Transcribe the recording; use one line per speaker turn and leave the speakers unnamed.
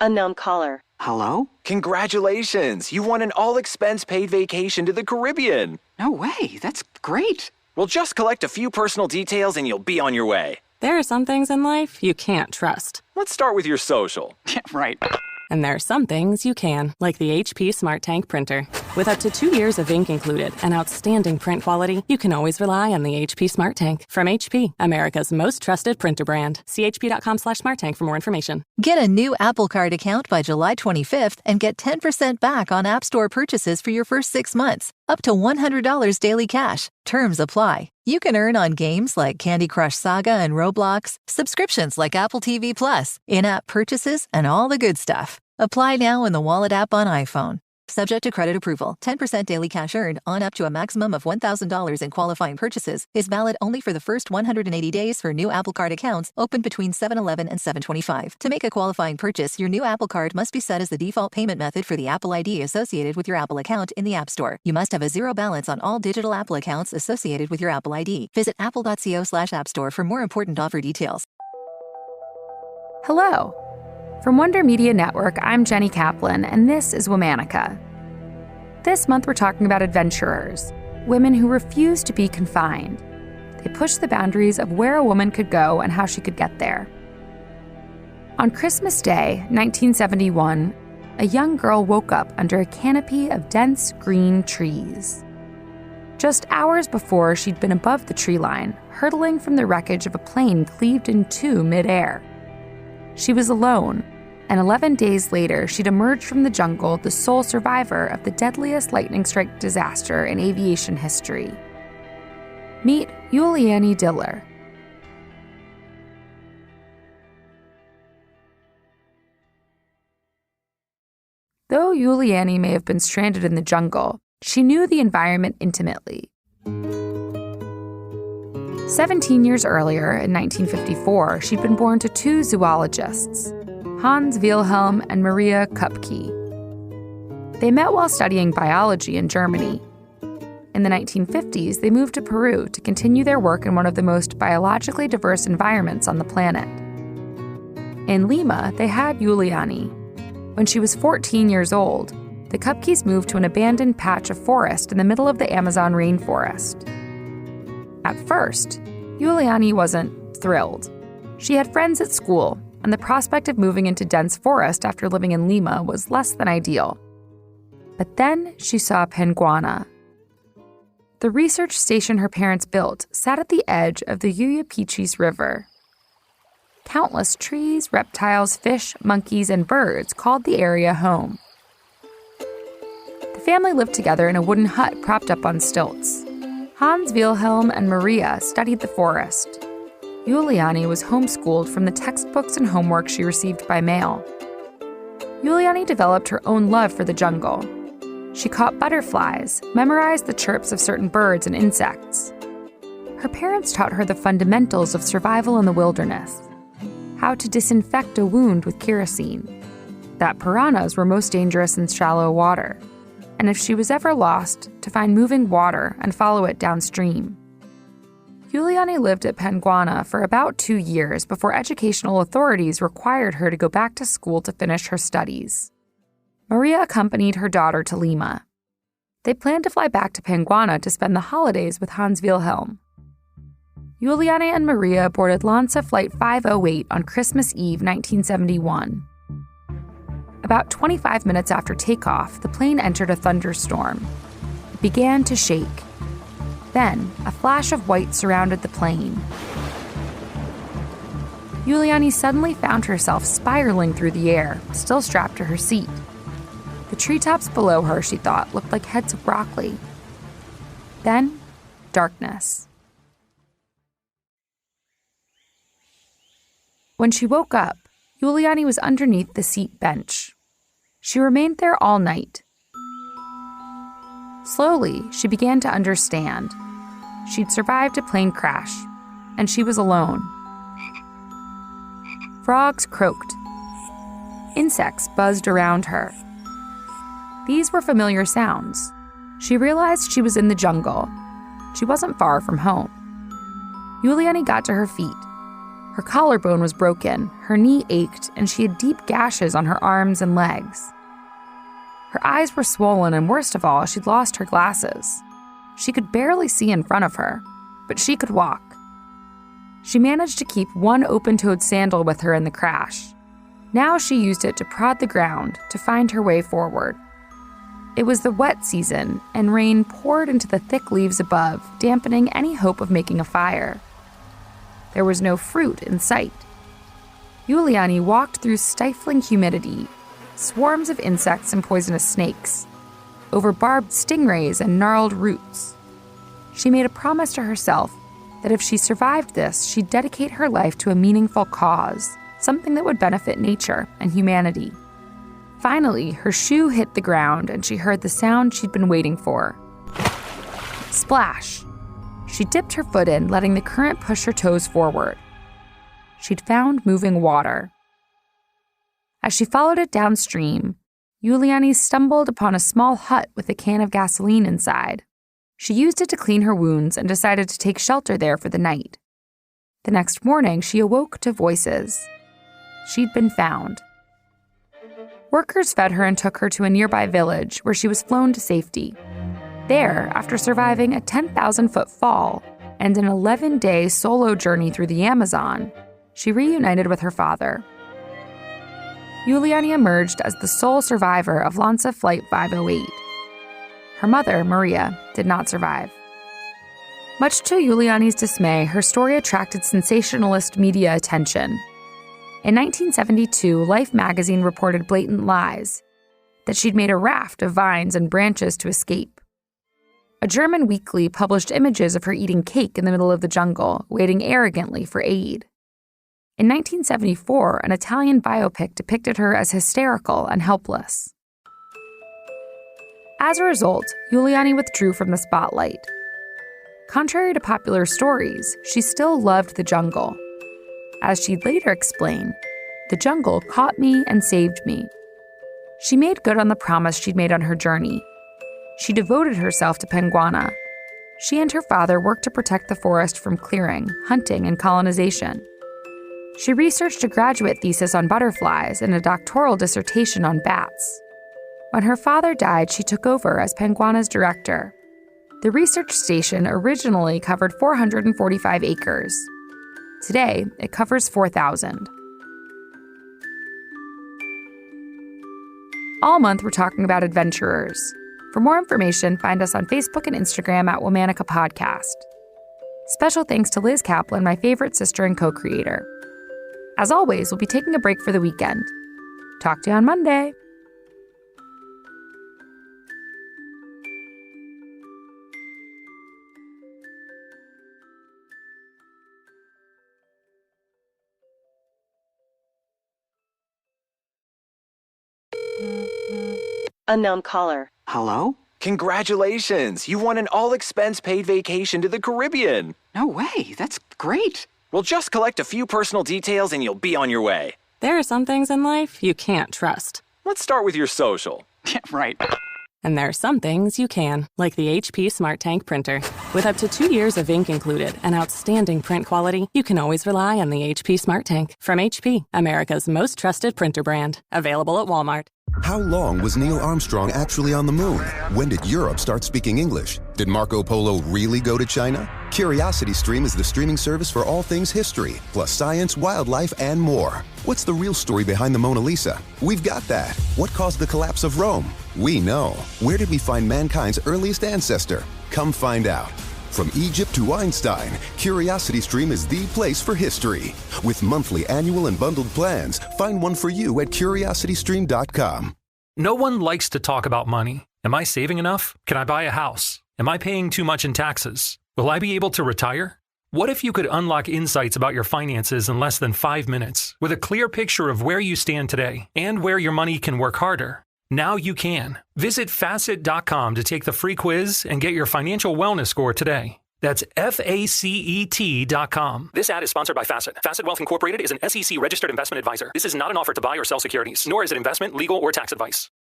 Unknown caller.
Hello?
Congratulations! You won an all-expense-paid vacation to the Caribbean.
No way. That's great.
Well, just collect a few personal details and you'll be on your way.
There are some things in life you can't trust.
Let's start with your social.
Yeah, right.
And there are some things you can, like the HP Smart Tank printer. With up to 2 years of ink included and outstanding print quality, you can always rely on the HP Smart Tank. From HP, America's most trusted printer brand. See hp.com/smarttank for more information.
Get a new Apple Card account by July 25th and get 10% back on App Store purchases for your first 6 months. Up to $100 daily cash. Terms apply. You can earn on games like Candy Crush Saga and Roblox, subscriptions like Apple TV Plus, in-app purchases, and all the good stuff. Apply now in the Wallet app on iPhone. Subject to credit approval, 10% daily cash earned on up to a maximum of $1,000 in qualifying purchases is valid only for the first 180 days for new Apple Card accounts opened between 7/11 and 7/25. To make a qualifying purchase, your new Apple Card must be set as the default payment method for the Apple ID associated with your Apple account in the App Store. You must have a zero balance on all digital Apple accounts associated with your Apple ID. Visit apple.co/App Store for more important offer details.
Hello. From Wonder Media Network, I'm Jenny Kaplan, and this is Womanica. This month we're talking about adventurers, women who refuse to be confined. They push the boundaries of where a woman could go and how she could get there. On Christmas Day, 1971, a young girl woke up under a canopy of dense green trees. Just hours before, she'd been above the tree line, hurtling from the wreckage of a plane cleaved in two midair. She was alone, and 11 days later, she'd emerged from the jungle the sole survivor of the deadliest lightning strike disaster in aviation history. Meet Juliane Diller. Though Juliane may have been stranded in the jungle, she knew the environment intimately. 17 years earlier, in 1954, she'd been born to two zoologists, Hans Wilhelm and Maria Koepcke. They met while studying biology in Germany. In the 1950s, they moved to Peru to continue their work in one of the most biologically diverse environments on the planet. In Lima, they had Juliane. When she was 14 years old, the Koepckes moved to an abandoned patch of forest in the middle of the Amazon rainforest. At first, Juliane wasn't thrilled. She had friends at school, and the prospect of moving into dense forest after living in Lima was less than ideal. But then she saw Penguana. The research station her parents built sat at the edge of the Uyapichis River. Countless trees, reptiles, fish, monkeys, and birds called the area home. The family lived together in a wooden hut propped up on stilts. Hans Wilhelm and Maria studied the forest. Juliane was homeschooled from the textbooks and homework she received by mail. Juliane developed her own love for the jungle. She caught butterflies, memorized the chirps of certain birds and insects. Her parents taught her the fundamentals of survival in the wilderness, how to disinfect a wound with kerosene, that piranhas were most dangerous in shallow water, and if she was ever lost, to find moving water and follow it downstream. Juliane lived at Penguana for about 2 years before educational authorities required her to go back to school to finish her studies. Maria accompanied her daughter to Lima. They planned to fly back to Penguana to spend the holidays with Hans Wilhelm. Juliane and Maria boarded Lanza Flight 508 on Christmas Eve, 1971. About 25 minutes after takeoff, the plane entered a thunderstorm. It began to shake. Then, a flash of white surrounded the plane. Juliane suddenly found herself spiraling through the air, still strapped to her seat. The treetops below her, she thought, looked like heads of broccoli. Then, darkness. When she woke up, Juliane was underneath the seat bench. She remained there all night. Slowly, she began to understand. She'd survived a plane crash, and she was alone. Frogs croaked. Insects buzzed around her. These were familiar sounds. She realized she was in the jungle. She wasn't far from home. Juliane got to her feet. Her collarbone was broken, her knee ached, and she had deep gashes on her arms and legs. Her eyes were swollen, and worst of all, she'd lost her glasses. She could barely see in front of her, but she could walk. She managed to keep one open-toed sandal with her in the crash. Now she used it to prod the ground to find her way forward. It was the wet season, and rain poured into the thick leaves above, dampening any hope of making a fire. There was no fruit in sight. Juliane walked through stifling humidity, swarms of insects and poisonous snakes, over barbed stingrays and gnarled roots. She made a promise to herself that if she survived this, she'd dedicate her life to a meaningful cause, something that would benefit nature and humanity. Finally, her shoe hit the ground and she heard the sound she'd been waiting for. Splash! She dipped her foot in, letting the current push her toes forward. She'd found moving water. As she followed it downstream, Juliane stumbled upon a small hut with a can of gasoline inside. She used it to clean her wounds and decided to take shelter there for the night. The next morning, she awoke to voices. She'd been found. Workers fed her and took her to a nearby village where she was flown to safety. There, after surviving a 10,000-foot fall and an 11-day solo journey through the Amazon, she reunited with her father. Juliane emerged as the sole survivor of Lanza Flight 508. Her mother, Maria, did not survive. Much to Juliane's dismay, her story attracted sensationalist media attention. In 1972, Life magazine reported blatant lies, that she'd made a raft of vines and branches to escape. A German weekly published images of her eating cake in the middle of the jungle, waiting arrogantly for aid. In 1974, an Italian biopic depicted her as hysterical and helpless. As a result, Juliane withdrew from the spotlight. Contrary to popular stories, she still loved the jungle. As she'd later explain, the jungle caught me and saved me. She made good on the promise she'd made on her journey. She devoted herself to penguana. She and her father worked to protect the forest from clearing, hunting, and colonization. She researched a graduate thesis on butterflies and a doctoral dissertation on bats. When her father died, she took over as penguana's director. The research station originally covered 445 acres. Today, it covers 4,000. All month, we're talking about adventurers. For more information, find us on Facebook and Instagram at Womanica Podcast. Special thanks to Liz Kaplan, my favorite sister and co-creator. As always, we'll be taking a break for the weekend. Talk to you on Monday.
Unknown caller.
Hello?
Congratulations! You won an all-expense paid vacation to the Caribbean.
No way. That's great.
Well, just collect a few personal details and you'll be on your way.
There are some things in life you can't trust.
Let's start with your social.
Yeah, right.
And there are some things you can, like the HP Smart Tank printer. With up to 2 years of ink included and outstanding print quality, you can always rely on the HP Smart Tank. From HP, America's most trusted printer brand. Available at Walmart.
How long was Neil Armstrong actually on the moon? When did Europe start speaking English? Did Marco Polo really go to China? CuriosityStream is the streaming service for all things history, plus science, wildlife, and more. What's the real story behind the Mona Lisa? We've got that. What caused the collapse of Rome? We know. Where did we find mankind's earliest ancestor? Come find out. From Egypt to Einstein, CuriosityStream is the place for history. With monthly, annual, and bundled plans, find one for you at curiositystream.com.
No one likes to talk about money. Am I saving enough? Can I buy a house? Am I paying too much in taxes? Will I be able to retire? What if you could unlock insights about your finances in less than 5 minutes with a clear picture of where you stand today and where your money can work harder? Now you can. Visit Facet.com to take the free quiz and get your financial wellness score today. That's FACET.com. This ad is sponsored by Facet. Facet Wealth Incorporated is an SEC registered investment advisor. This is not an offer to buy or sell securities, nor is it investment, legal, or tax advice.